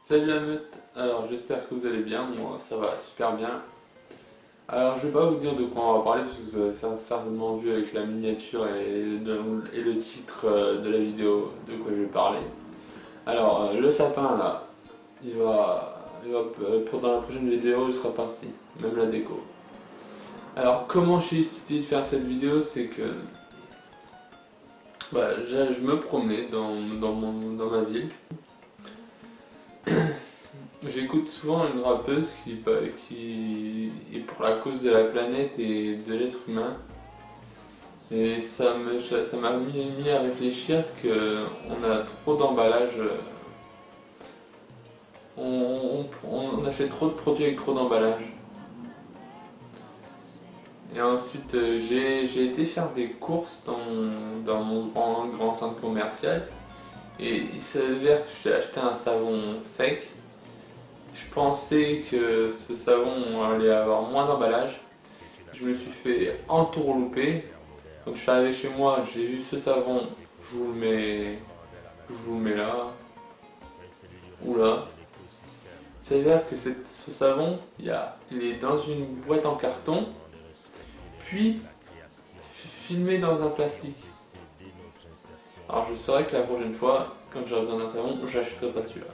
Salut la meute, alors j'espère que vous allez bien, moi ça va super bien. Alors je vais pas vous dire de quoi on va parler parce que vous avez certainement vu avec la miniature et le titre de la vidéo de quoi je vais parler. Alors le sapin là, pour dans la prochaine vidéo il sera parti, même la déco. Alors comment j'ai eu cette idée de faire cette vidéo, c'est que je me promenais dans ma ville. J'écoute souvent une rappeuse qui est pour la cause de la planète et de l'être humain. Et ça m'a mis à réfléchir qu'on a trop d'emballages. On achète trop de produits avec trop d'emballages. Et ensuite, j'ai été faire des courses dans mon grand centre commercial. Et il s'avère que j'ai acheté un savon sec. Je pensais que ce savon allait avoir moins d'emballage. Je me suis fait entourlouper. Donc je suis arrivé chez moi, j'ai vu ce savon, je vous le mets là, ou là. Il s'avère que ce savon, il est dans une boîte en carton, puis filmé dans un plastique. Alors je saurais que la prochaine fois, quand j'aurai besoin d'un savon, j'achèterai pas celui-là.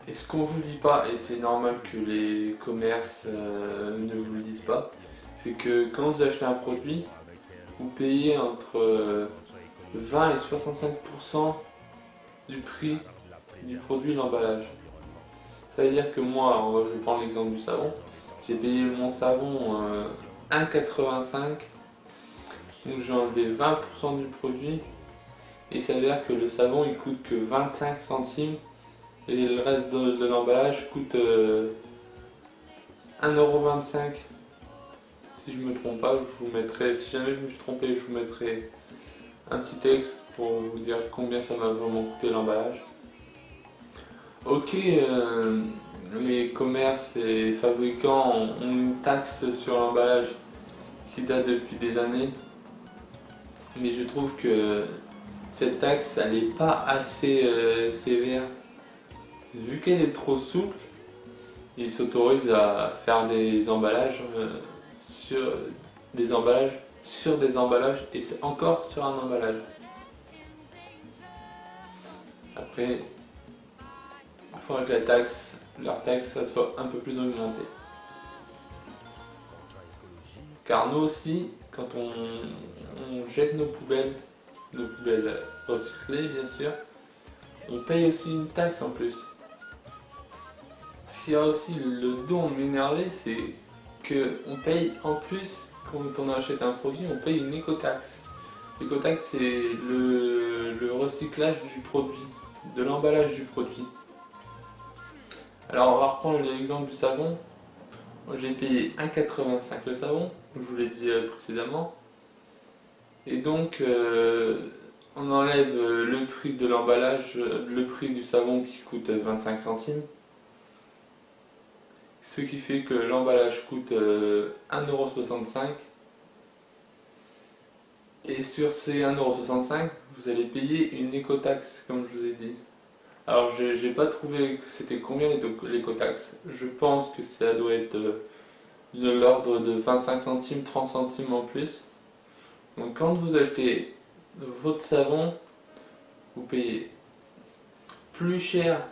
Et ce qu'on vous dit pas, et c'est normal que les commerces ne vous le disent pas, c'est que quand vous achetez un produit, vous payez entre 20 et 65% du prix du produit d'emballage. Ça veut dire que moi, je vais prendre l'exemple du savon, j'ai payé mon savon 1,85, donc j'ai enlevé 20% du produit, et ça veut dire que le savon il coûte que 25 centimes, et le reste de l'emballage coûte 1,25 €. Si je me trompe pas, je vous mettrai, si jamais je me suis trompé, je vous mettrai un petit texte pour vous dire combien ça m'a vraiment coûté l'emballage. Ok, les commerces et les fabricants ont une taxe sur l'emballage qui date depuis des années, mais je trouve que cette taxe elle n'est pas assez sévère. Vu qu'elle est trop souple, ils s'autorisent à faire des emballages sur des emballages sur des emballages et c'est encore sur un emballage. Après, il faudrait que leur taxe, ça soit un peu plus augmentée. Car nous aussi, quand on jette nos poubelles recyclées bien sûr, on paye aussi une taxe en plus. Ce qui a aussi le don de m'énerver, c'est qu'on paye en plus, quand on achète un produit, on paye une écotaxe. L'écotaxe, c'est le recyclage du produit, de l'emballage du produit. Alors on va reprendre l'exemple du savon. Moi, j'ai payé 1,85 € le savon, comme je vous l'ai dit précédemment. Et donc on enlève le prix de l'emballage, le prix du savon qui coûte 25 centimes. Ce qui fait que l'emballage coûte 1,65 €. Et sur ces 1,65 €, vous allez payer une écotaxe, comme je vous ai dit. Alors, j'ai pas trouvé que c'était combien l'écotaxe. Je pense que ça doit être de l'ordre de 25 centimes, 30 centimes en plus. Donc, quand vous achetez votre savon, vous payez plus cher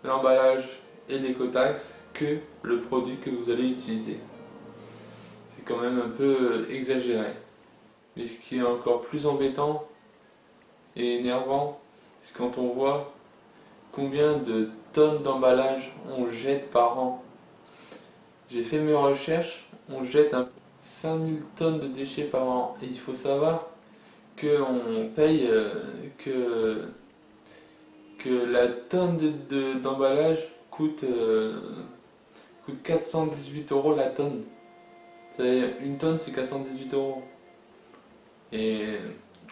l'emballage et l'écotaxe que le produit que vous allez utiliser. C'est quand même un peu exagéré. Mais ce qui est encore plus embêtant et énervant, c'est quand on voit combien de tonnes d'emballage on jette par an. J'ai fait mes recherches, on jette 5000 tonnes de déchets par an. Et il faut savoir qu'on paye que la tonne d'emballage coûte 418 € la tonne. C'est-à-dire une tonne c'est 418 €. Et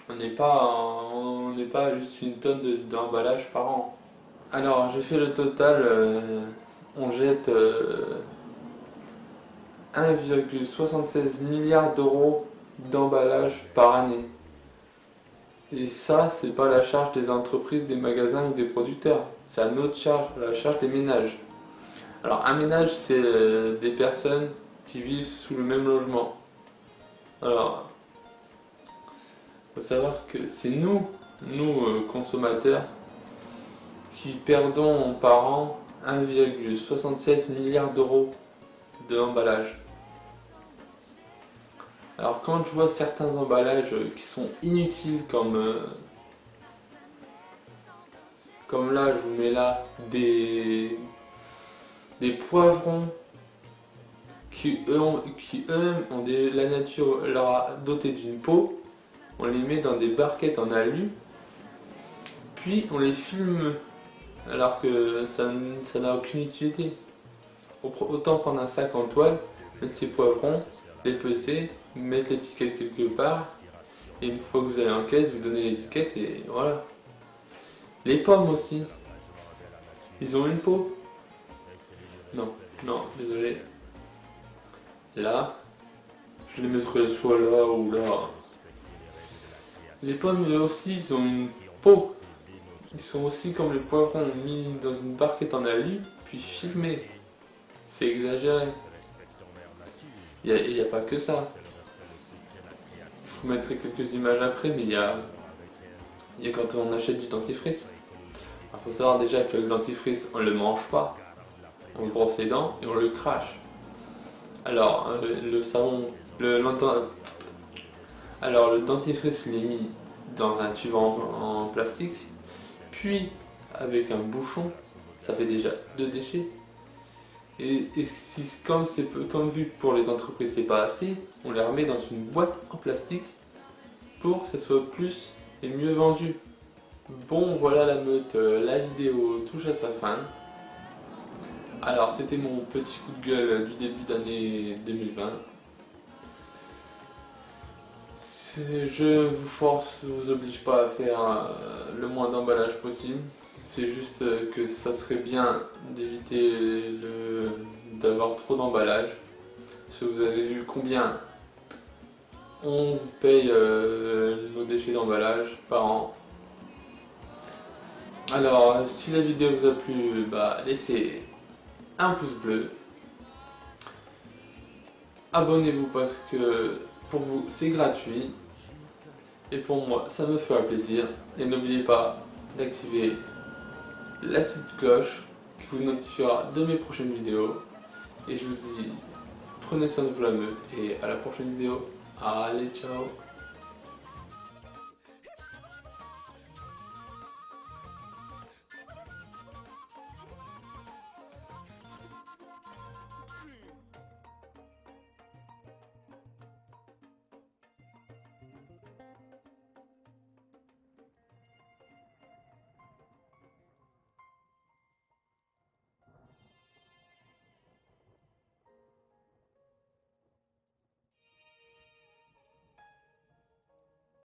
on n'est pas juste une tonne d'emballage par an. Alors j'ai fait le total, on jette 1,76 milliard d'euros d'emballage par année. Et ça, c'est pas la charge des entreprises, des magasins ou des producteurs. C'est à notre charge, la charge des ménages. Alors, un ménage, c'est des personnes qui vivent sous le même logement. Alors, faut savoir que c'est nous, consommateurs, qui perdons par an 1,76 milliard d'euros de emballage. Alors quand je vois certains emballages qui sont inutiles comme là, je vous mets là des poivrons qui eux-mêmes la nature leur a doté d'une peau, on les met dans des barquettes en alu, puis on les filme alors que ça n'a aucune utilité. Autant prendre un sac en toile, mettre ses poivrons, les peser, mettre l'étiquette quelque part, et une fois que vous allez en caisse, vous donnez l'étiquette et voilà. Les pommes aussi, ils ont une peau. Non, désolé. Là, je les mettrai soit là ou là. Les pommes eux aussi, ils ont une peau. Ils sont aussi comme les poivrons mis dans une barquette en alu, puis filmés. C'est exagéré. Il n'y a pas que ça. Je vous mettrai quelques images après, mais il y a quand on achète du dentifrice. Il faut savoir déjà que le dentifrice, on ne le mange pas. On se brosse les dents et on le crache. Alors, le savon, alors le dentifrice, il est mis dans un tube en plastique, puis avec un bouchon, ça fait déjà 2 déchets. Et comme vu que pour les entreprises c'est pas assez, on les remet dans une boîte en plastique pour que ça soit plus et mieux vendu. Bon, voilà la meute, la vidéo touche à sa fin. Alors c'était mon petit coup de gueule du début d'année 2020. Je vous oblige pas à faire le moins d'emballage possible. C'est juste que ça serait bien d'éviter d'avoir trop d'emballage. Parce que vous avez vu combien on paye nos déchets d'emballage par an. Alors, si la vidéo vous a plu, laissez un pouce bleu. Abonnez-vous parce que pour vous c'est gratuit. Et pour moi ça me fera plaisir. Et n'oubliez pas d'activer la petite cloche qui vous notifiera de mes prochaines vidéos. Et je vous dis, prenez soin de vous la meute et à la prochaine vidéo. Allez, ciao!